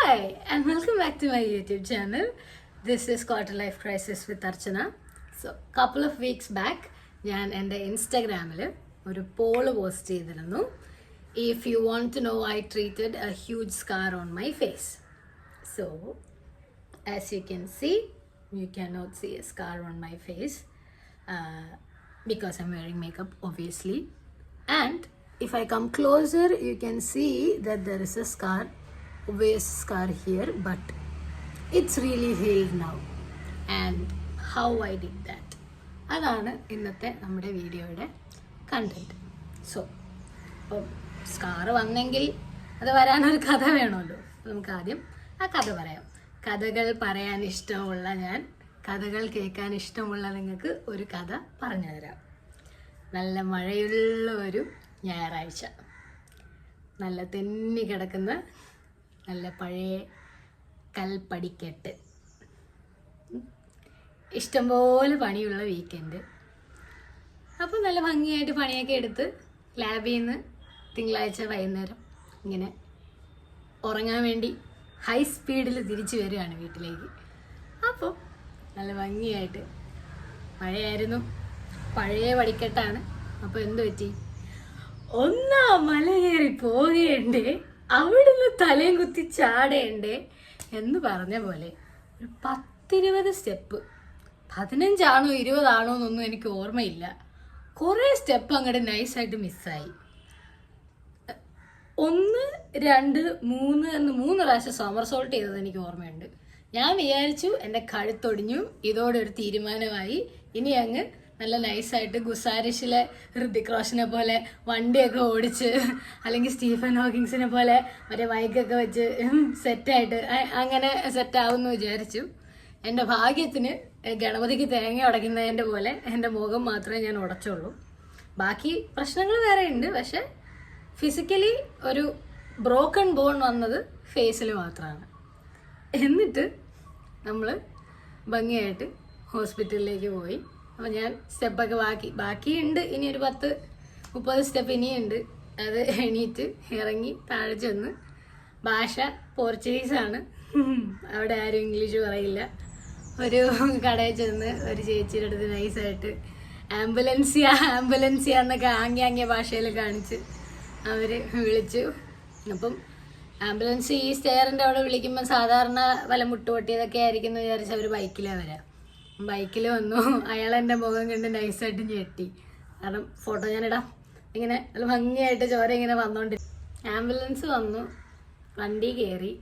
Hi, and welcome back to my YouTube channel. This is Quarter Life Crisis with Archana. So, couple of weeks back, ഞാൻ എൻ്റെ ഇൻസ്റ്റഗ്രാമിൽ ഒരു Paul post ചെയ്തിരുന്നു. If you want to know, I treated a huge scar on my face. So, as you can see, you cannot see a scar on my face because I'm wearing makeup, obviously. And if I come closer, you can see that there is a waist scar here, but it's really healed now. And how I did that, അതാണ് ഇന്നത്തെ നമ്മുടെ വീഡിയോയുടെ content. So അപ്പോൾ scar വന്നെങ്കിൽ അത് വരാനൊരു കഥ വേണമല്ലോ. നമുക്ക് ആദ്യം ആ കഥ പറയാം. കഥകൾ പറയാൻ ഇഷ്ടമുള്ള ഞാൻ, കഥകൾ കേൾക്കാൻ ഇഷ്ടമുള്ള നിങ്ങൾക്ക് ഒരു കഥ പറഞ്ഞു തരാം. നല്ല മഴയുള്ള ഒരു ഞായറാഴ്ച, നല്ല തെന്നി കിടക്കുന്ന നല്ല പഴയ കൽപ്പടിക്കെട്ട്, ഇഷ്ടംപോലെ പണിയുള്ള വീക്കെൻഡ്. അപ്പോൾ നല്ല ഭംഗിയായിട്ട് പണിയൊക്കെ എടുത്ത് ലാബിൽ നിന്ന് തിങ്കളാഴ്ച വൈകുന്നേരം ഇങ്ങനെ ഉറങ്ങാൻ വേണ്ടി ഹൈ സ്പീഡിൽ തിരിച്ചു വരികയാണ് വീട്ടിലേക്ക്. അപ്പോൾ നല്ല ഭംഗിയായിട്ട് മഴയായിരുന്നു, പഴയ പടിക്കെട്ടാണ്. അപ്പോൾ എന്തു പറ്റി, ഒന്നാം മല കയറി പോകേണ്ടേ, അവിടുന്ന് തലയും കുത്തി ചാടേണ്ടേ എന്ന് പറഞ്ഞ പോലെ ഒരു 10-20 സ്റ്റെപ്പ്, 15 ആണോ 20 ആണോ എന്നൊന്നും എനിക്ക് ഓർമ്മയില്ല. കുറേ സ്റ്റെപ്പ് അങ്ങോട്ട് നൈസായിട്ട് മിസ്സായി. 1, 2, 3 എന്ന് 3 പ്രാവശ്യം സോമർസോൾട്ട് ചെയ്തത് എനിക്ക് ഓർമ്മയുണ്ട്. ഞാൻ വിചാരിച്ചു എൻ്റെ കഴുത്തൊടിഞ്ഞു, ഇതോടെ ഒരു തീരുമാനമായി, ഇനി അങ്ങ് നല്ല നൈസായിട്ട് ഗുസാരിഷിലെ ഹൃതിക് റോഷനെ പോലെ വണ്ടിയൊക്കെ ഓടിച്ച്, അല്ലെങ്കിൽ സ്റ്റീഫൻ ഹോക്കിങ്സിനെ പോലെ മറ്റേ ബൈക്കൊക്കെ വെച്ച് സെറ്റായിട്ട് അങ്ങനെ സെറ്റാവുമെന്ന് വിചാരിച്ചു. എൻ്റെ ഭാഗ്യത്തിന് ഗണപതിക്ക് തേങ്ങ ഉടയ്ക്കുന്നതിൻ്റെ പോലെ എൻ്റെ മുഖം മാത്രമേ ഞാൻ ഉടച്ചുള്ളൂ. ബാക്കി പ്രശ്നങ്ങൾ വേറെ ഉണ്ട്. പക്ഷെ ഫിസിക്കലി ഒരു ബ്രോക്കൺ ബോൺ വന്നത് ഫേസിൽ മാത്രമാണ്. എന്നിട്ട് നമ്മൾ ഭംഗിയായിട്ട് ഹോസ്പിറ്റലിലേക്ക് പോയി. അപ്പോൾ ഞാൻ സ്റ്റെപ്പൊക്കെ ബാക്കിയുണ്ട്, ഇനി ഒരു 10-30 സ്റ്റെപ്പ് ഇനിയുണ്ട്. അത് എണീറ്റ് ഇറങ്ങി താഴെ ചെന്ന്, ഭാഷ പോർച്ചുഗീസാണ്, അവിടെ ആരും ഇംഗ്ലീഷ് പറയില്ല. ഒരു കടയിൽ ചെന്ന് ഒരു ചേച്ചിയുടെ അടുത്ത് നൈസായിട്ട് ആംബുലൻസിയ എന്നൊക്കെ ആംഗ്യ ഭാഷയിൽ കാണിച്ച് അവർ വിളിച്ചു. അപ്പം ആംബുലൻസ് ഈ സ്റ്റെയറിൻ്റെ അവിടെ വിളിക്കുമ്പോൾ സാധാരണ വല്ല മുട്ടുപൊട്ടിയതൊക്കെ ആയിരിക്കും എന്ന് വിചാരിച്ച് അവർ ബൈക്കിലാണ് വരാം. ബൈക്കിൽ വന്നു. അയാൾ എൻ്റെ മുഖം കണ്ട് നൈസായിട്ട് ഞെട്ടി. കാരണം ഫോട്ടോ ഞാനിടാം. ഇങ്ങനെ നല്ല ഭംഗിയായിട്ട് ചോര ഇങ്ങനെ വന്നോണ്ടിരിക്കും. ആംബുലൻസ് വന്നു, വണ്ടി കയറി,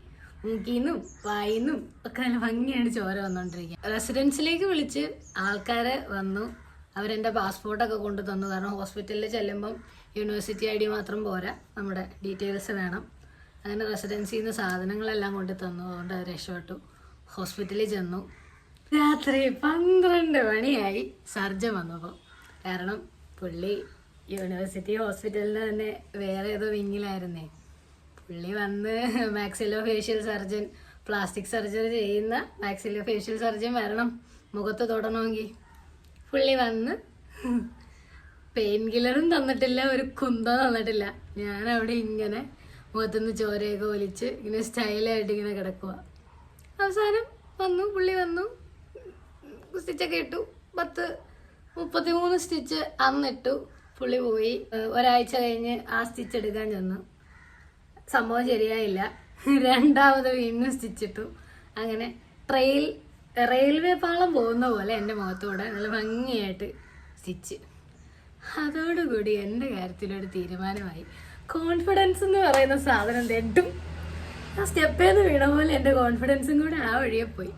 മൂക്കിന്നും വായിന്നും ഒക്കെ നല്ല ഭംഗിയായിട്ട് ചോര വന്നോണ്ടിരിക്കുക. റെസിഡൻസിലേക്ക് വിളിച്ച് ആൾക്കാരെ വന്നു. അവരെൻ്റെ പാസ്പോർട്ടൊക്കെ കൊണ്ടു തന്നു. കാരണം ഹോസ്പിറ്റലിൽ ചെല്ലുമ്പം യൂണിവേഴ്സിറ്റി ID മാത്രം പോരാ, നമ്മുടെ ഡീറ്റെയിൽസ് വേണം. അങ്ങനെ റെസിഡൻസിയിൽ നിന്ന് സാധനങ്ങളെല്ലാം കൊണ്ടു തന്നു. അതുകൊണ്ട് അത് രക്ഷപ്പെട്ടു. ഹോസ്പിറ്റലിൽ ചെന്നു. രാത്രി 12 മണിയായി സർജൻ വന്നപ്പോൾ. കാരണം പുള്ളി യൂണിവേഴ്സിറ്റി ഹോസ്പിറ്റലിൽ തന്നെ വേറെ ഏതോ വിങ്ങിലായിരുന്നേ. പുള്ളി വന്ന് maxillo facial surgeon, plastic surgery ചെയ്യുന്ന മാക്സിലോ ഫേഷ്യൽ സർജൻ വരണം മുഖത്ത് തൊടണമെങ്കിൽ. പുള്ളി വന്ന് പെയിൻ കില്ലറും തന്നിട്ടില്ല, ഒരു കുന്തം തന്നിട്ടില്ല. ഞാനവിടെ ഇങ്ങനെ മുഖത്തുനിന്ന് ചോരയൊക്കെ ഒലിച്ച് ഇങ്ങനെ സ്റ്റൈലായിട്ട് ഇങ്ങനെ കിടക്കുക. അവസാനം പുള്ളി വന്നു, സ്റ്റിച്ചൊക്കെ ഇട്ടു. 33 സ്റ്റിച്ച് അന്നിട്ടു. പുള്ളി പോയി. ഒരാഴ്ച കഴിഞ്ഞ് ആ സ്റ്റിച്ച് എടുക്കാൻ ചെന്നു. സംഭവം ശരിയായില്ല. രണ്ടാമത് വീണ്ടും സ്റ്റിച്ചിട്ടു. അങ്ങനെ റെയിൽവേ പാളം പോകുന്ന പോലെ എൻ്റെ മുഖത്തൂടെ നല്ല ഭംഗിയായിട്ട് സ്റ്റിച്ച്. അതോടുകൂടി എൻ്റെ കാര്യത്തിലൊരു തീരുമാനമായി. കോൺഫിഡൻസ് എന്ന് പറയുന്ന സാധനം തെറ്റും. ആ സ്റ്റെപ്പേന്ന് വീണ പോലെ എൻ്റെ കോൺഫിഡൻസും കൂടെ ആ വഴിയെ പോയി.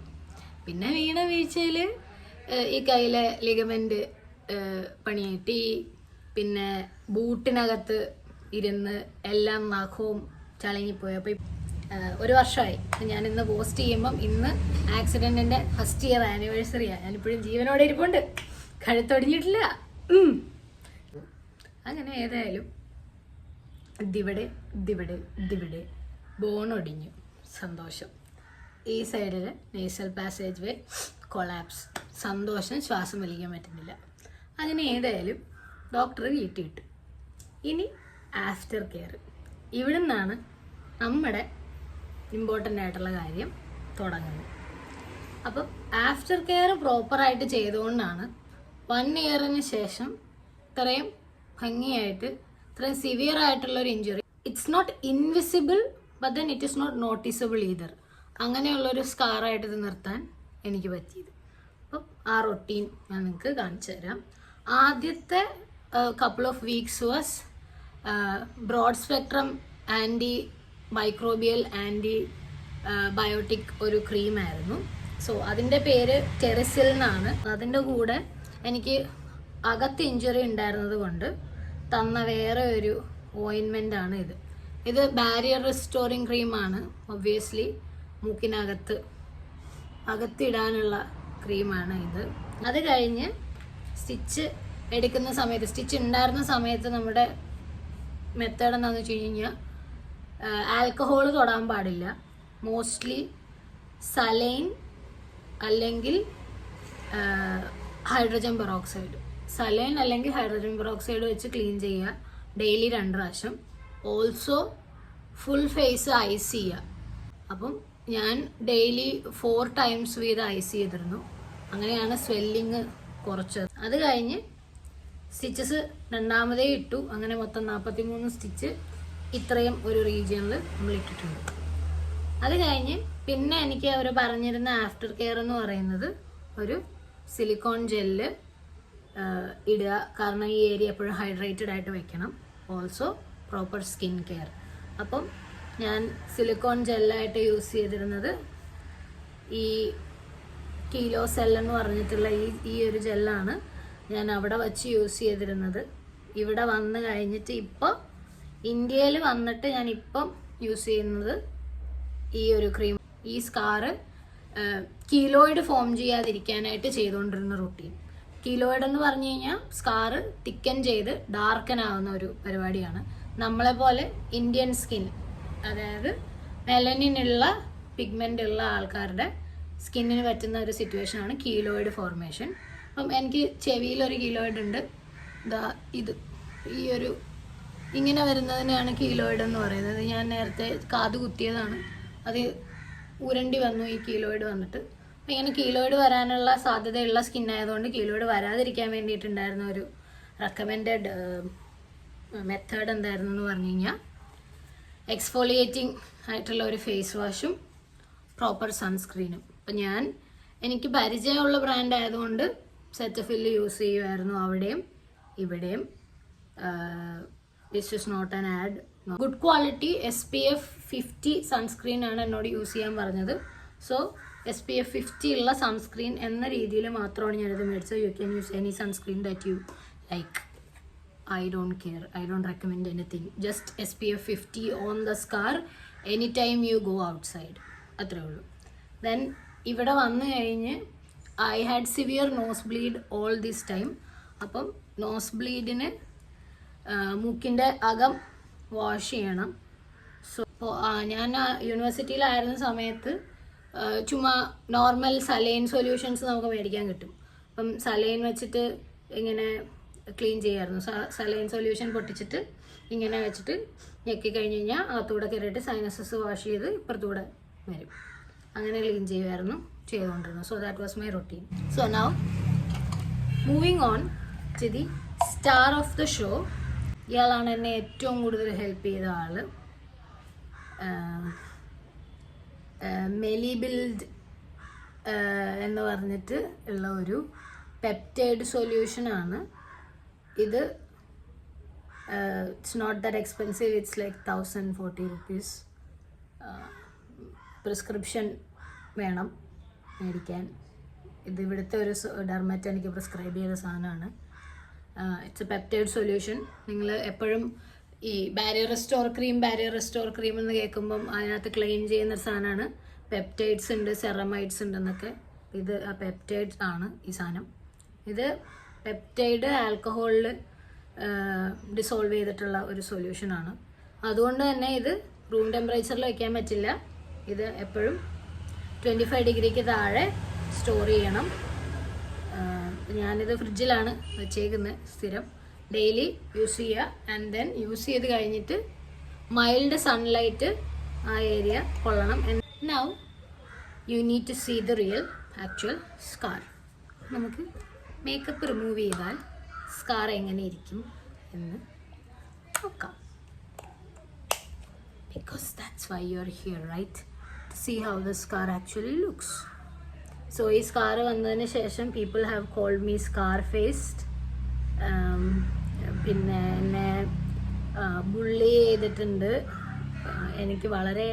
പിന്നെ വീണ വീഴ്ചയിൽ ഈ കയ്യിലെ ലിഗമെന്റ് പണിയേറ്റി. പിന്നെ ബൂട്ടിനകത്ത് ഇരുന്ന് എല്ലാം നഖവും ചളങ്ങിപ്പോയി. അപ്പോൾ 1 വർഷമായി. ഞാനിന്ന് പോസ്റ്റ് ചെയ്യുമ്പം ഇന്ന് ആക്സിഡൻറ്റിൻ്റെ ഫസ്റ്റ് ഇയർ ആനിവേഴ്സറിയാണ്. ഞാനിപ്പോഴും ജീവനോടെ ഇരിപ്പുണ്ട്, കഴുത്തൊടിഞ്ഞിട്ടില്ല. അങ്ങനെ ഏതായാലും ഇതിവിടെ ബോണൊടിഞ്ഞു. സന്തോഷം. ഈ സൈഡിൽ നേസൽ പാസേജ് വേ കൊളാപ്സ്. സന്തോഷം, ശ്വാസം വലിക്കാൻ പറ്റുന്നില്ല. അങ്ങനെ ഏതായാലും ഡോക്ടർ വീട്ടിൽ വിട്ടു. ഇനി ആഫ്റ്റർ കെയർ. ഇവിടെ നിന്നാണ് നമ്മുടെ ഇമ്പോർട്ടൻ്റ് ആയിട്ടുള്ള കാര്യം തുടങ്ങുന്നത്. അപ്പം ആഫ്റ്റർ കെയർ പ്രോപ്പറായിട്ട് ചെയ്തുകൊണ്ടാണ് 1 ഇയറിന് ശേഷം ഇത്രയും ഭംഗിയായിട്ട് ഇത്രയും സിവിയർ ആയിട്ടുള്ളൊരു injury, it's not invisible but then it is not noticeable either, അങ്ങനെയുള്ളൊരു സ്കാറായിട്ട് ഇത് നിർത്താൻ എനിക്ക് പറ്റിയത്. അപ്പം ആ റൊട്ടീൻ ഞാൻ നിങ്ങൾക്ക് കാണിച്ചു തരാം. ആദ്യത്തെ couple of weeks was broad spectrum antimicrobial antibiotic ഒരു ക്രീമായിരുന്നു. സോ അതിൻ്റെ പേര് ടെറിസിൽ എന്നാണ്. അതിൻ്റെ കൂടെ എനിക്ക് അകത്ത് ഇഞ്ചുറി ഉണ്ടായിരുന്നത് കൊണ്ട് തന്ന വേറെ ഒരു ഓയിൻമെൻ്റ് ആണ് ഇത്. ഇത് ബാരിയർ റിസ്റ്റോറിങ് ക്രീമാണ്. ഒബ്വിയസ്ലി അകത്തിടാനുള്ള ക്രീമാണ് ഇത്. അത് കഴിഞ്ഞ് സ്റ്റിച്ച് എടുക്കുന്ന സമയത്ത്, സ്റ്റിച്ച് ഉണ്ടായിരുന്ന സമയത്ത് നമ്മുടെ മെത്തേഡ് എന്താണെന്ന് വെച്ച് കഴിഞ്ഞാൽ ആൽക്കഹോൾ തൊടാൻ പാടില്ല. മോസ്റ്റ്ലി സലൈൻ അല്ലെങ്കിൽ ഹൈഡ്രജൻ പെറോക്സൈഡ്, സലൈൻ അല്ലെങ്കിൽ ഹൈഡ്രജൻ പെറോക്സൈഡ് വെച്ച് ക്ലീൻ ചെയ്യുക ഡെയിലി 2 പ്രാവശ്യം. ഓൾസോ ഫുൾ ഫേസ് ഐസ് ചെയ്യുക. അപ്പം ഞാൻ ഡെയിലി 4 ടൈംസ് വീതം ഐസ് ചെയ്തിരുന്നു. അങ്ങനെയാണ് സ്വെല്ലിങ് കുറച്ചത്. അത് കഴിഞ്ഞ് സ്റ്റിച്ചസ് രണ്ടാമതേ ഇട്ടു. അങ്ങനെ മൊത്തം 43 സ്റ്റിച്ച് ഇത്രയും ഒരു റീജിയണിൽ നമ്മൾ ഇട്ടിട്ടുണ്ട്. അത് കഴിഞ്ഞ് പിന്നെ എനിക്ക് അവർ പറഞ്ഞിരുന്ന ആഫ്റ്റർ കെയർ എന്ന് പറയുന്നത് ഒരു സിലിക്കോൺ ജെല്ല് ഇടുക, കാരണം ഈ ഏരിയ എപ്പോഴും ഹൈഡ്രേറ്റഡ് ആയിട്ട് വെക്കണം. Also proper skin care. അപ്പം ഞാൻ സിലിക്കോൺ ജെല്ലായിട്ട് യൂസ് ചെയ്തിരുന്നത് ഈ കീലോ സെൽ എന്ന് പറഞ്ഞിട്ടുള്ള ഈ ഒരു ജെല്ലാണ് ഞാൻ അവിടെ വച്ച് യൂസ് ചെയ്തിരുന്നത്. ഇവിടെ വന്ന് കഴിഞ്ഞിട്ട് ഇപ്പോൾ ഇന്ത്യയിൽ വന്നിട്ട് ഞാനിപ്പം യൂസ് ചെയ്യുന്നത് ഈ ഒരു ക്രീം. ഈ സ്കാറ് കീലോയിഡ് ഫോം ചെയ്യാതിരിക്കാനായിട്ട് ചെയ്തുകൊണ്ടിരുന്ന റൂട്ടീൻ. കീലോയിഡ് എന്ന് പറഞ്ഞു കഴിഞ്ഞാൽ സ്കാറ് തിക്കൻ ചെയ്ത് ഡാർക്കൻ ആവുന്ന ഒരു പരിപാടിയാണ്. നമ്മളെപ്പോലെ ഇന്ത്യൻ സ്കിൻ, അതായത് മെലനിനുള്ള പിഗ്മെൻ്റ് ഉള്ള ആൾക്കാരുടെ സ്കിന്നിന് പറ്റുന്ന ഒരു സിറ്റുവേഷനാണ് കീലോയിഡ് ഫോർമേഷൻ. അപ്പം എനിക്ക് ചെവിയിലൊരു കീലോയിഡ് ഉണ്ട്. ഇത് ഈ ഒരു ഇങ്ങനെ വരുന്നതിനാണ് കീലോയിഡ് എന്ന് പറയുന്നത്. ഞാൻ നേരത്തെ കാത് കുത്തിയതാണ്, അത് ഉരണ്ടി വന്നു ഈ കീലോയിഡ് വന്നിട്ട്. അപ്പം ഇങ്ങനെ കീലോയിഡ് വരാനുള്ള സാധ്യതയുള്ള സ്കിൻ ആയതുകൊണ്ട് കീലോയിഡ് വരാതിരിക്കാൻ വേണ്ടിയിട്ടുണ്ടായിരുന്ന ഒരു റെക്കമെൻഡഡ് മെത്തേഡ് എന്തായിരുന്നു എന്ന് പറഞ്ഞു കഴിഞ്ഞാൽ എക്സ്ഫോളിയേറ്റിംഗ് ആയിട്ടുള്ള ഒരു ഫേസ് വാഷും പ്രോപ്പർ സൺസ്ക്രീനും. അപ്പം എനിക്ക് പരിചയമുള്ള ബ്രാൻഡ് ആയതുകൊണ്ട് സെറ്റഫില്ല് യൂസ് ചെയ്യുമായിരുന്നു അവിടെയും ഇവിടെയും. This is not an ad. Good quality SPF 50 sunscreen ആണ് എന്നോട് യൂസ് ചെയ്യാൻ പറഞ്ഞത്. സോ SPF 50 ഉള്ള സൺസ്ക്രീൻ എന്ന രീതിയിൽ മാത്രമാണ് ഞാനിത് മേടിച്ചത്. You can use any sunscreen that you like. I don't care. I don't recommend anything. Just SPF 50 on the scar anytime you go outside. അത്രേ ഉള്ളൂ. ദെൻ ഇവിടെ വന്നു കഴിഞ്ഞ് I had severe nose bleed all this time. അപ്പം nose ബ്ലീഡിന് മൂക്കിൻ്റെ അകം wash ചെയ്യണം. So ഞാൻ യൂണിവേഴ്സിറ്റിയിലായിരുന്ന സമയത്ത് ചുമ്മാ നോർമൽ സലൈൻ സൊല്യൂഷൻസ് നമുക്ക് മേടിക്കാൻ കിട്ടും. അപ്പം സലൈൻ വെച്ചിട്ട് ഇങ്ങനെ ക്ലീൻ ചെയ്യായിരുന്നു. സലൈൻ സൊല്യൂഷൻ പൊട്ടിച്ചിട്ട് ഇങ്ങനെ വെച്ചിട്ട് ഞെക്കി കഴിഞ്ഞ് കഴിഞ്ഞാൽ അകത്തൂടെ കയറിയിട്ട് സൈനസസ് വാഷ് ചെയ്ത് ഇപ്പുറത്തൂടെ വരും. അങ്ങനെ ക്ലീൻ ചെയ്തുകൊണ്ടിരുന്നു. So that was my routine. So now moving on to the star of the show. ഇയാളാണ് എന്നെ ഏറ്റവും കൂടുതൽ ഹെൽപ്പ് ചെയ്ത ആള്. മെലിബിൽഡ് എന്ന് പറഞ്ഞിട്ട് ഉള്ള ഒരു പെപ്റ്റൈഡ് സൊല്യൂഷനാണ് ഇത്. It's not that expensive. It's like 1040 rupees. Prescription വേണം മേടിക്കാൻ. ഇത് ഇവിടുത്തെ ഒരു ഡെർമറ്റ് എനിക്ക് പ്രിസ്ക്രൈബ് ചെയ്ത സാധനമാണ്. It's A peptide solution. നിങ്ങൾ എപ്പോഴും ഈ ബാരിയർ റെസ്റ്റോർ ക്രീം എന്ന് കേൾക്കുമ്പം അതിനകത്ത് ക്ലെയിം ചെയ്യുന്നൊരു സാധനമാണ്. പെപ്റ്റൈഡ്സ് ഉണ്ട്, സെറമൈഡ്സ് ഉണ്ടെന്നൊക്കെ. ഇത് ആ പെപ്റ്റൈഡ്സ് ആണ് ഈ സാധനം. ഇത് പെപ്റ്റൈഡ് ആൽക്കഹോളിൽ ഡിസോൾവ് ചെയ്തിട്ടുള്ള ഒരു സൊല്യൂഷനാണ്. അതുകൊണ്ട് തന്നെ ഇത് റൂം ടെമ്പറേച്ചറിൽ വയ്ക്കാൻ പറ്റില്ല. ഇത് എപ്പോഴും 25 ഡിഗ്രിക്ക് താഴെ സ്റ്റോർ ചെയ്യണം. ഞാനിത് ഫ്രിഡ്ജിലാണ് വെച്ചേക്കുന്നത് സ്ഥിരം. ഡെയിലി യൂസ് ചെയ്യുക. ആൻഡ് ദെൻ യൂസ് ചെയ്ത് കഴിഞ്ഞിട്ട് മൈൽഡ് സൺലൈറ്റ് ആ ഏരിയ കൊള്ളണം. Now you need to see the real actual scar. നമുക്ക് മേക്കപ്പ് റിമൂവ് ചെയ്താൽ സ്കാർ എങ്ങനെ ഇരിക്കും എന്ന് നോക്കാം. Because that's why you're here, right? To see how the scar actually looks. So ഈ സ്കാർ വന്നതിന് ശേഷം people have called me scar faced. പിന്നെ എന്നെ ബുള്ളി ചെയ്തിട്ടുണ്ട്. എനിക്ക് വളരെ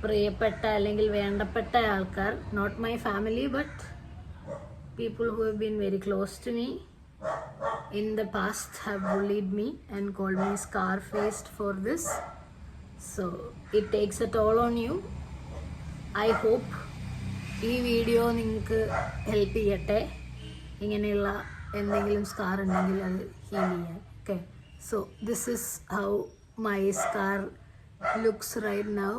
പ്രിയപ്പെട്ട അല്ലെങ്കിൽ വേണ്ടപ്പെട്ട ആൾക്കാർ, not my family but people who have been very close to me in the past have bullied me and called me scar faced for this. So it takes a toll on you. I hope ഈ video നിങ്ങൾക്ക് help ചെയ്യട്ടെ. ഇങ്ങനെയുള്ള എന്തെങ്കിലും scar ഉണ്ടെങ്കിൽ അത് heal ചെയ്യാൻ. Okay, so this is how my scar looks right now.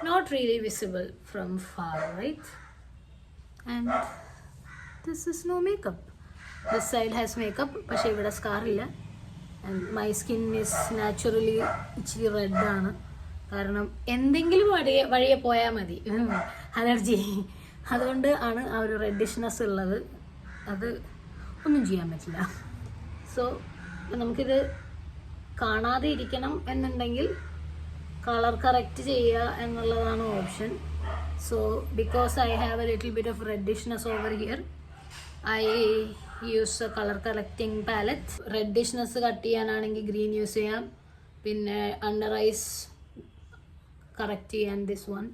Not really visible from far, right? And this is no makeup. This side has makeup, പക്ഷേ ഇവിടെ സ്കാർ ഇല്ല. And my skin is naturally ഇച്ചിരി റെഡാണ്. കാരണം എന്തെങ്കിലും വഴിയെ പോയാൽ മതി, അലർജി. അതുകൊണ്ട് ആണ് ആ ഒരു റെഡിഷ്നെസ് ഉള്ളത്. അത് ഒന്നും ചെയ്യാൻ പറ്റില്ല. സോ നമുക്കിത് കാണാതെ ഇരിക്കണം എന്നുണ്ടെങ്കിൽ കളർ കറക്റ്റ് ചെയ്യുക എന്നുള്ളതാണ് option. So because I have a little bit of reddishness over here, I use a colour correcting palette. Reddishness cut ചെയ്യാനാണെങ്കിൽ ഗ്രീൻ യൂസ് ചെയ്യാം. പിന്നെ അണ്ടർ ഐസ് കറക്റ്റ് ചെയ്യാൻ this one.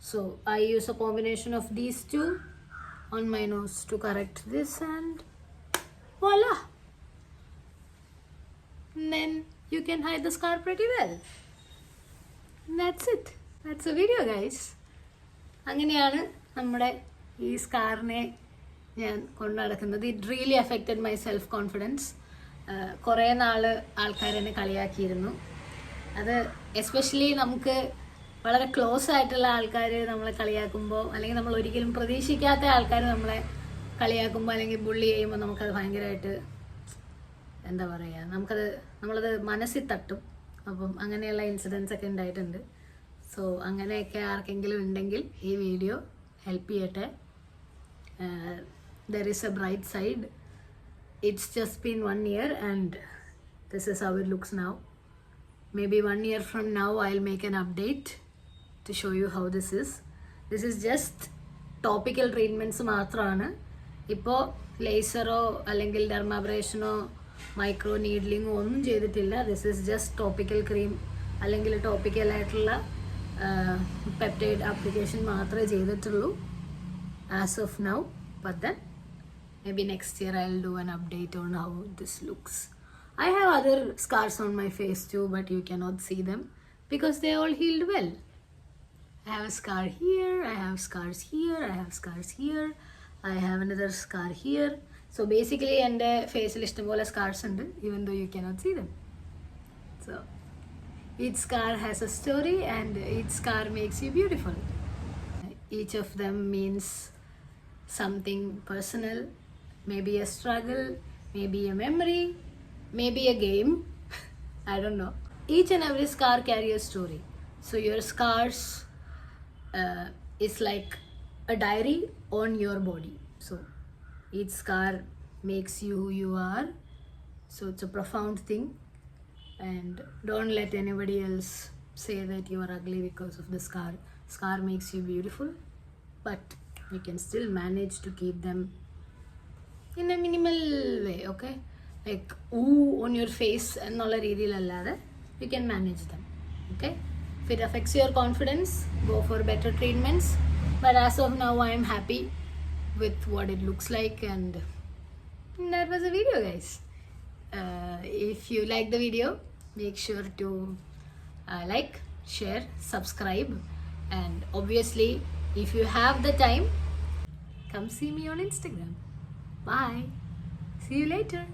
So I use a combination of these two on my nose to correct this, and voila, and then you can hide the scar pretty well. And that's it. That's a video, guys. അങ്ങനെയാണ് നമ്മുടെ ഈ സ്കാറിനെ ഞാൻ കൊണ്ടു നടക്കുന്നത്. It really affected my self confidence. കുറേ നാൾ ആൾക്കാരെന്നെ കളിയാക്കിയിരുന്നു. അത് especially നമുക്ക് വളരെ ക്ലോസ് ആയിട്ടുള്ള ആൾക്കാർ നമ്മളെ കളിയാക്കുമ്പോൾ, അല്ലെങ്കിൽ നമ്മൾ ഒരിക്കലും പ്രതീക്ഷിക്കാത്ത ആൾക്കാർ നമ്മളെ കളിയാക്കുമ്പോൾ അല്ലെങ്കിൽ ബുള്ളി ചെയ്യുമ്പോൾ നമുക്കത് ഭയങ്കരമായിട്ട് എന്താ പറയുക, നമ്മളത് മനസ്സിൽ തട്ടും. അപ്പം അങ്ങനെയുള്ള ഇൻസിഡൻസ് ഒക്കെ ഉണ്ടായിട്ടുണ്ട്. സോ അങ്ങനെയൊക്കെ ആർക്കെങ്കിലും ഉണ്ടെങ്കിൽ ഈ വീഡിയോ ഹെൽപ്പ് ചെയ്യട്ടെ. There is A bright side. It's just been 1 year and this is how it looks now. Maybe 1 year from now I'll make an update to show you how this is. This is just topical treatments മാത്രമാണ്. ഇപ്പോൾ ലേസറോ അല്ലെങ്കിൽ ഡെർമാബ്രേഷനോ micro നീഡ്ലിങ്ങോ ഒന്നും ചെയ്തിട്ടില്ല. This is just topical cream അല്ലെങ്കിൽ ടോപ്പിക്കലായിട്ടുള്ള peptide application മാത്രമേ ചെയ്തിട്ടുള്ളൂ as of now. But then maybe next year I'll do an update on how this looks. I have other scars on my face too, but you cannot see them because they all healed well. I have a scar here, I have scars here, I have scars here, I have another scar here. So basically എൻ്റെ ഫേസിൽ ഇഷ്ടംപോലെ scars ഉണ്ട്, even though you cannot see them. So each scar has a story and each scar makes you beautiful. Each of them means something personal, maybe a struggle, maybe a memory, maybe a game. I don't know. Each and every scar carry a story. So your scars is like a diary on your body. So each scar makes you who you are. So it's a profound thing, and don't let anybody else say that you are ugly because of the scar. Scar makes you beautiful, but you can still manage to keep them in a minimal way, okay? Like ooh on your face ennolla reethiyilallade you can manage them, okay? If it affects your confidence, go for better treatments, but as of now I am happy with what it looks like. And that was the video, guys. If you like the video, make sure to like, share, subscribe, and obviously if you have the time, come see me on Instagram. Bye. See you later.